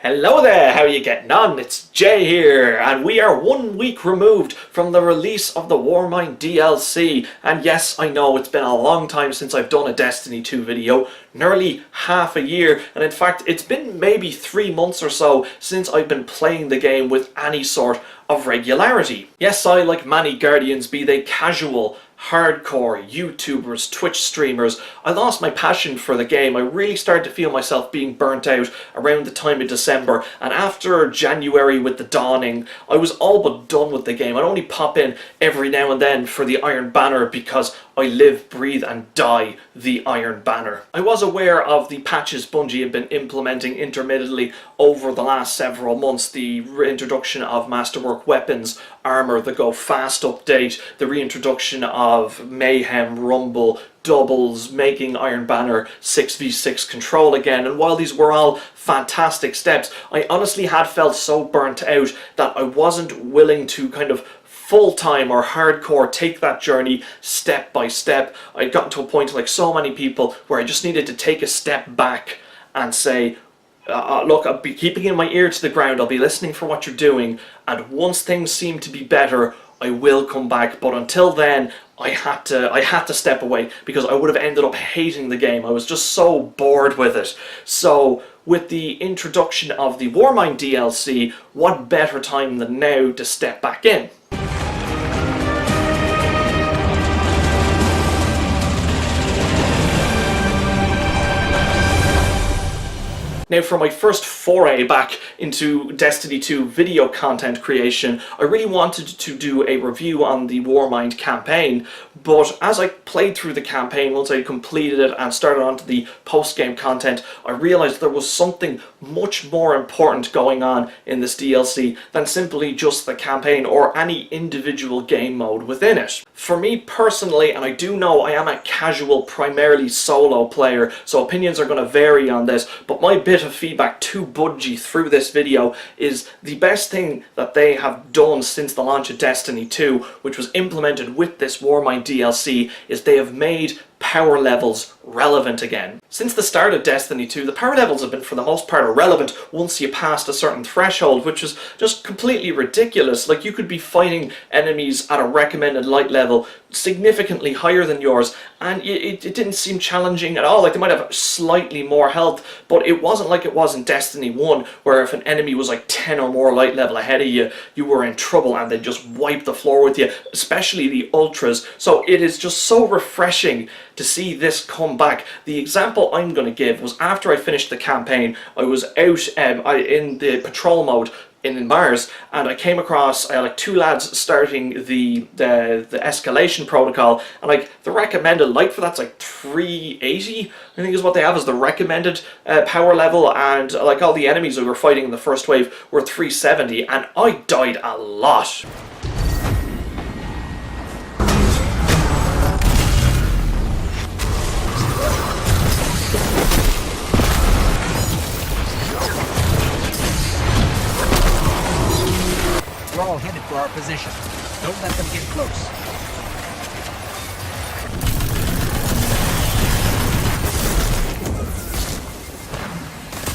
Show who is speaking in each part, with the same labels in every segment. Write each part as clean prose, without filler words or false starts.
Speaker 1: Hello there, how are you getting on? It's Jay here, and we are 1 week removed from the release of the Warmind DLC. And yes, I know it's been a long time since I've done a Destiny 2 video, nearly half a year, and in fact it's been maybe 3 months or so since I've been playing the game with any sort of regularity. Yes, I, like many Guardians, be they casual, hardcore YouTubers, Twitch streamers, I lost my passion for the game. I really started to feel myself being burnt out around the time of December, and after January with the dawning, I was all but done with the game. I'd only pop in every now and then for the Iron Banner because I live, breathe and die the Iron Banner. I was aware of the patches Bungie had been implementing intermittently over the last several months, the reintroduction of Masterwork weapons, armor, the Go Fast update, the reintroduction of Mayhem, Rumble, doubles, making Iron Banner 6v6 control again, and while these were all fantastic steps, I honestly had felt so burnt out that I wasn't willing to kind of full-time or hardcore take that journey step by step. I'd gotten to a point, like so many people, where I just needed to take a step back and say, look, I'll be keeping in my ear to the ground, I'll be listening for what you're doing, and once things seem to be better, I will come back. But until then, I had to step away because I would have ended up hating the game. I was just so bored with it. So with the introduction of the Warmind DLC, what better time than now to step back in? Now, for my first foray back into Destiny 2 video content creation, I really wanted to do a review on the Warmind campaign, but as I played through the campaign, once I completed it and started onto the post-game content, I realised there was something much more important going on in this DLC than simply just the campaign or any individual game mode within it. For me personally, and I do know I am a casual, primarily solo player, so opinions are going to vary on this, but my bit of feedback to Bungie through this video is the best thing that they have done since the launch of Destiny 2, which was implemented with this Warmind DLC, is they have made power levels relevant again. Since the start of Destiny 2, the power levels have been for the most part irrelevant once you passed a certain threshold, which is just completely ridiculous. Like, you could be fighting enemies at a recommended light level significantly higher than yours, and it didn't seem challenging at all. Like, they might have slightly more health, but it wasn't like it was in Destiny 1, where if an enemy was like 10 or more light level ahead of you, you were in trouble and they'd just wipe the floor with you, especially the ultras. So it is just so refreshing to see this come back. The example I'm going to give was after I finished the campaign, I was out in the patrol mode in Mars, and I came across like two lads starting the escalation protocol, and like the recommended light for that's like 380, I think is what they have as the recommended power level, and like all the enemies we were fighting in the first wave were 370, and I died a lot.
Speaker 2: We're all headed for our position. Don't let them get close.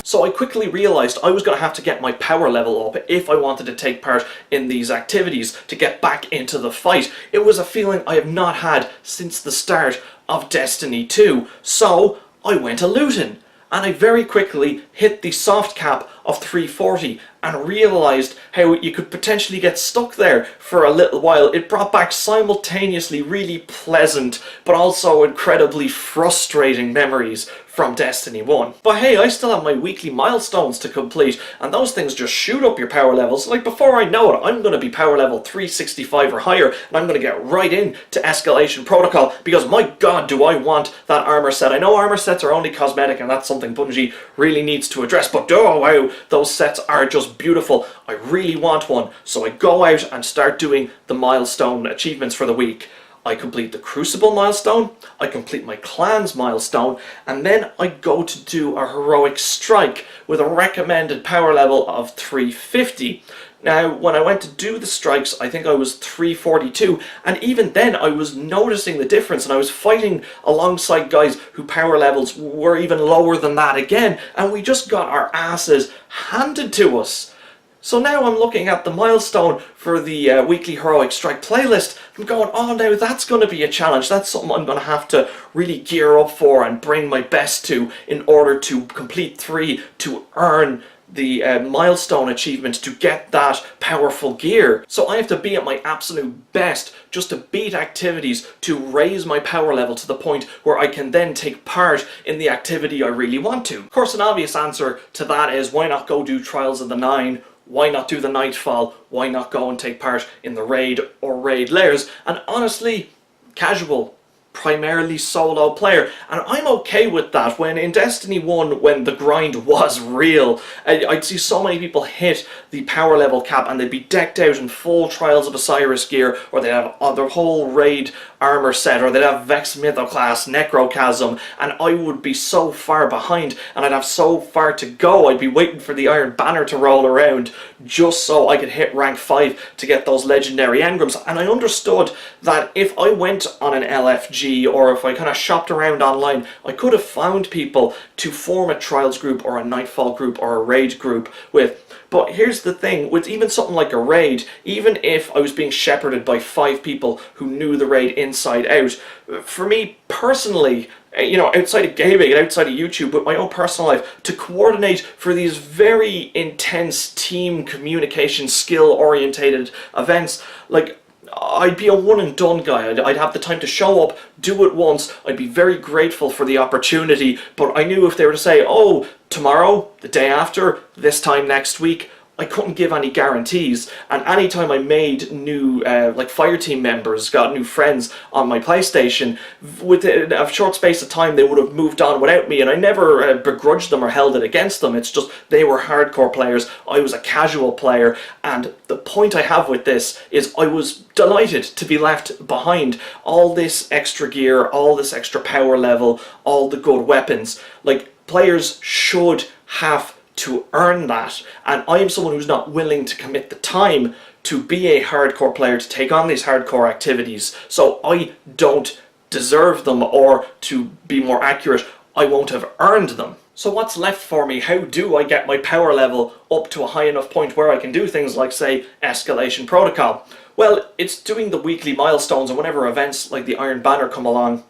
Speaker 1: So I quickly realised I was going to have to get my power level up if I wanted to take part in these activities to get back into the fight. It was a feeling I have not had since the start of Destiny 2. So I went a looting, and I very quickly hit the soft cap of 340 and realised how you could potentially get stuck there for a little while. It brought back simultaneously really pleasant but also incredibly frustrating memories from Destiny 1. But hey, I still have my weekly milestones to complete, and those things just shoot up your power levels. Like, before I know it, I'm going to be power level 365 or higher, and I'm going to get right into escalation protocol, because my god do I want that armor set. I know armor sets are only cosmetic, and that's something Bungie really needs to address, but oh wow, those sets are just beautiful. I really want one, so I go out and start doing the milestone achievements for the week. I complete the Crucible milestone, I complete my Clans milestone, and then I go to do a Heroic Strike with a recommended power level of 350. Now, when I went to do the strikes, I think I was 342, and even then I was noticing the difference, and I was fighting alongside guys who power levels were even lower than that again, and we just got our asses handed to us. So now I'm looking at the milestone for the weekly Heroic Strike playlist. I'm going, oh, now that's going to be a challenge. That's something I'm going to have to really gear up for and bring my best to in order to complete 3 to earn the milestone achievement to get that powerful gear. So I have to be at my absolute best just to beat activities to raise my power level to the point where I can then take part in the activity I really want to. Of course, an obvious answer to that is, why not go do Trials of the Nine? Why not do the Nightfall? Why not go and take part in the raid or raid lairs? And honestly, casual, primarily solo player, and I'm okay with that. When in Destiny 1, when the grind was real, I'd see so many people hit the power level cap and they'd be decked out in full Trials of Osiris gear, or they'd have their whole raid armor set, or they'd have Vex Mythoclast, Necrochasm, and I would be so far behind and I'd have so far to go. I'd be waiting for the Iron Banner to roll around just so I could hit rank 5 to get those legendary engrams. And I understood that if I went on an LFG, or if I kind of shopped around online, I could have found people to form a Trials group or a Nightfall group or a raid group with. But here's the thing, with even something like a raid, even if I was being shepherded by 5 people who knew the raid inside out, for me personally, you know, outside of gaming and outside of YouTube, with my own personal life, to coordinate for these very intense team communication skill orientated events, like, I'd be a one and done guy. I'd have the time to show up, do it once. I'd be very grateful for the opportunity, but I knew if they were to say, oh, tomorrow, the day after, this time next week, I couldn't give any guarantees. And anytime I made new like Fireteam members, got new friends on my PlayStation, within a short space of time they would have moved on without me, and I never begrudged them or held it against them. It's just they were hardcore players, I was a casual player, and the point I have with this is I was delighted to be left behind. All this extra gear, all this extra power level, all the good weapons. Like, players should have to earn that, and I am someone who's not willing to commit the time to be a hardcore player, to take on these hardcore activities, so I don't deserve them, or to be more accurate, I won't have earned them. So what's left for me? How do I get my power level up to a high enough point where I can do things like, say, Escalation Protocol? Well, it's doing the weekly milestones, and whenever events like the Iron Banner come along,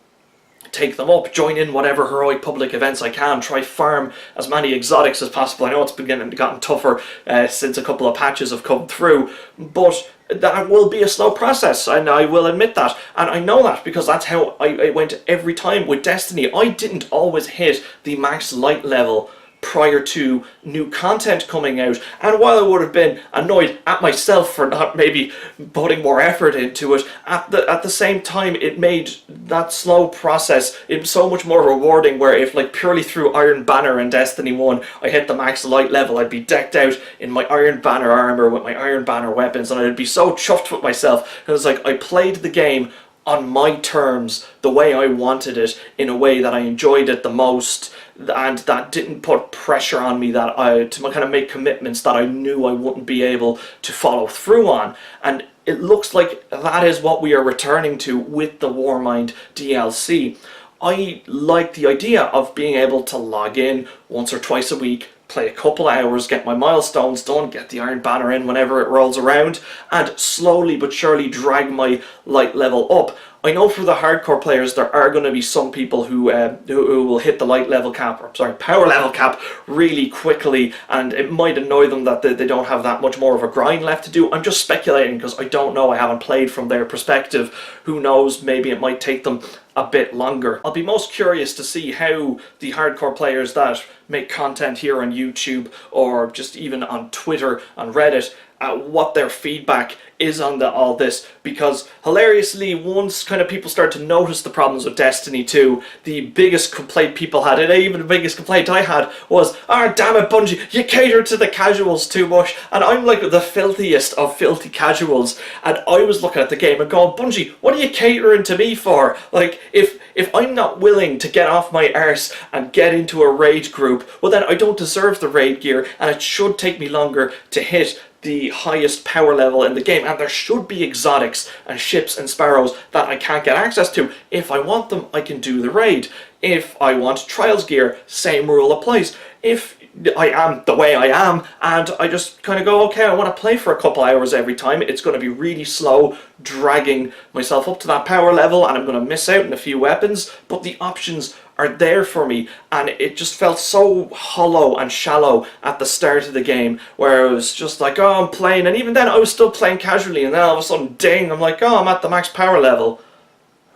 Speaker 1: take them up, join in whatever heroic public events I can, try farm as many exotics as possible. I know it's gotten tougher since a couple of patches have come through, but that will be a slow process, and I will admit that. And I know that because that's how I went every time with Destiny. I didn't always hit the max light level prior to new content coming out, and while I would have been annoyed at myself for not maybe putting more effort into it, at the same time it made that slow process so much more rewarding, where if, like, purely through Iron Banner and Destiny 1 I hit the max light level, I'd be decked out in my Iron Banner armor with my Iron Banner weapons, and I'd be so chuffed with myself. It was like I played the game on my terms, the way I wanted it, in a way that I enjoyed it the most, and that didn't put pressure on me that to kind of make commitments that I knew I wouldn't be able to follow through on. And it looks like that is what we are returning to with the Warmind DLC. I like the idea of being able to log in once or twice a week, play a couple hours, get my milestones done, get the Iron Banner in whenever it rolls around, and slowly but surely drag my light level up. I know for the hardcore players there are going to be some people who will hit the light level cap, or sorry, power level cap really quickly, and it might annoy them that they don't have that much more of a grind left to do. I'm just speculating because I don't know, I haven't played from their perspective. Who knows, maybe it might take them a bit longer. I'll be most curious to see how the hardcore players that make content here on YouTube, or just even on Twitter, on Reddit, what their feedback is on all this, because hilariously, once kind of people start to notice the problems with Destiny 2, the biggest complaint people had, and even the biggest complaint I had, was, ah, damn it, Bungie, you cater to the casuals too much. And I'm like the filthiest of filthy casuals, and I was looking at the game and going, Bungie, what are you catering to me for? Like, if I'm not willing to get off my arse and get into a raid group, well then I don't deserve the raid gear, and it should take me longer to hit the highest power level in the game, and there should be exotics and ships and sparrows that I can't get access to. If I want them, I can do the raid. If I want trials gear, same rule applies. If I am the way I am, and I just kind of go, okay, I want to play for a couple hours every time, it's going to be really slow, dragging myself up to that power level, and I'm going to miss out on a few weapons, but the options are there for me, and it just felt so hollow and shallow at the start of the game, where I was just like, oh, I'm playing, and even then I was still playing casually, and then all of a sudden, ding, I'm like, oh, I'm at the max power level.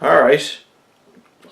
Speaker 1: Alright,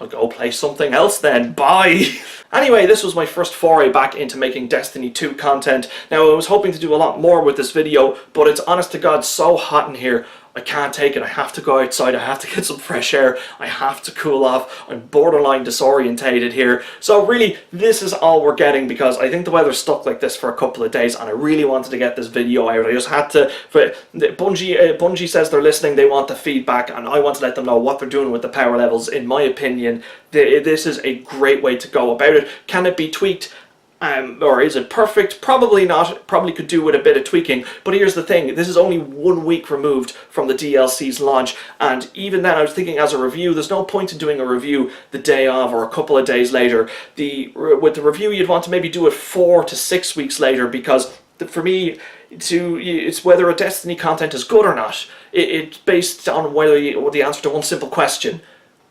Speaker 1: I'll go play something else then, bye! Anyway, this was my first foray back into making Destiny 2 content. Now, I was hoping to do a lot more with this video, but it's honest to God so hot in here, I can't take it. I have to go outside, I have to get some fresh air, I have to cool off, I'm borderline disorientated here. So really, this is all we're getting, because I think the weather's stuck like this for a couple of days, and I really wanted to get this video out. I just had to, Bungie says they're listening, they want the feedback, and I want to let them know what they're doing with the power levels. In my opinion, this is a great way to go about it. Can it be tweaked? Or is it perfect? Probably not. Probably could do with a bit of tweaking. But here's the thing, this is only 1 week removed from the DLC's launch, and even then I was thinking as a review, there's no point in doing a review the day of or a couple of days later. With the review, you'd want to maybe do it 4 to 6 weeks later, because for me, it's whether a Destiny content is good or not. It's based on whether the answer to one simple question.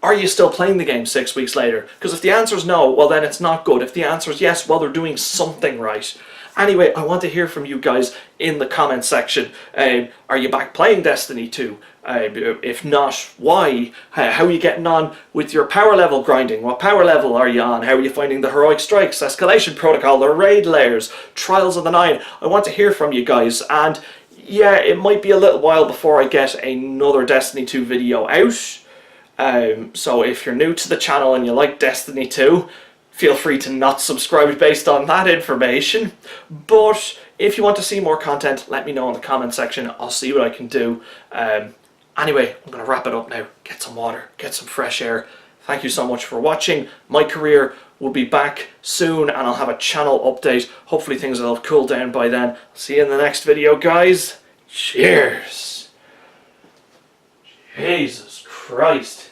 Speaker 1: Are you still playing the game 6 weeks later? Because if the answer is no, well then it's not good. If the answer is yes, well they're doing something right. Anyway, I want to hear from you guys in the comment section. Are you back playing Destiny 2? If not, why? How are you getting on with your power level grinding? What power level are you on? How are you finding the heroic strikes, escalation protocol, the raid layers, trials of the 9? I want to hear from you guys, and yeah, it might be a little while before I get another Destiny 2 video out. So if you're new to the channel and you like Destiny 2, feel free to not subscribe based on that information. But if you want to see more content, let me know in the comment section. I'll see what I can do. Anyway, I'm going to wrap it up now. Get some water, get some fresh air. Thank you so much for watching. My career will be back soon, and I'll have a channel update. Hopefully things will have cooled down by then. See you in the next video, guys. Cheers. Jesus Christ.